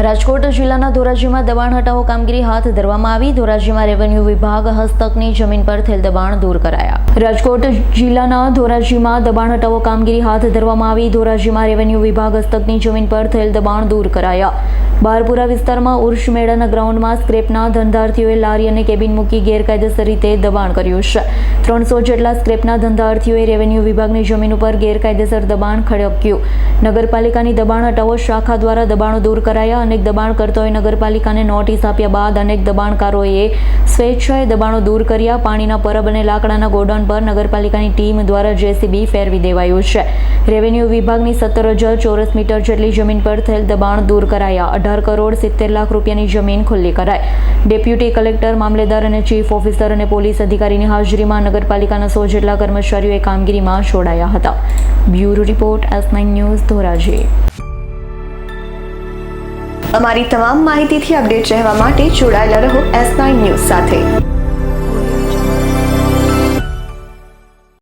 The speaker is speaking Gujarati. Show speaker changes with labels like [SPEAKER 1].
[SPEAKER 1] રાજકોટ જિલ્લાના ધોરાજીમાં દબાણ હટાવો કામગીરી હાથ ધરવામાં આવી। ધોરાજીમાં રેવન્યુ વિભાગ હસ્તકની જમીન પર થયેલ દબાણ દૂર કરાયા। રાજકોટ જિલ્લાના ધોરાજીમાં દબાણ હટાવો કામગીરી હાથ ધરવામાં આવી। ધોરાજીમાં રેવન્યુ વિભાગ હસ્તકની જમીન પર થયેલ દબાણ દૂર કરાયા। બારપુરા વિસ્તારમાં ઉર્ષ મેળાના ગ્રાઉન્ડમાં સ્ક્રેપના ધંધાર્થીઓએ લારી અને કેબિન મૂકી ગેરકાયદેસર રીતે દબાણ કર્યું છે। 300 જેટલા સ્ક્રેપના ધંધાર્થીઓએ રેવન્યુ વિભાગની જમીન ઉપર ગેરકાયદેસર દબાણ ખડક્યું। નગરપાલિકાની દબાણ હટાવો શાખા દ્વારા દબાણો દૂર કરાયા। અનેક દબાણકર્તાઓએ નગરપાલિકાને નોટિસ આપ્યા બાદ અનેક દબાણકારોએ સ્વેચ્છાએ દબાણો દૂર કર્યા। પાણીના પરબ અને લાકડાના ગોડાઉન પર નગરપાલિકાની ટીમ દ્વારા જેસીબી ફેરવી દેવાયું છે। રેવન્યુ વિભાગની 17,000 ચોરસ મીટર જેટલી જમીન પર થયેલ દબાણ દૂર કરાયા। 18 કરોડ 70 લાખ રૂપિયાની જમીન ખુલ્લી કરાઈ। ડેપ્યુટી કલેક્ટર, મામલેદાર અને ચીફ ઓફિસર અને પોલીસ અધિકારીની હાજરીમાં નગરપાલિકાના 100 જેટલા કર્મચારીઓએ કામગીરીમાં જોડાયા હતા। Bureau report S9 news Dhoraji.
[SPEAKER 2] અમારી તમામ માહિતીથી અપડેટ રહેવા માટે જોડાયેલા રહો S9 ન્યૂઝ સાથે।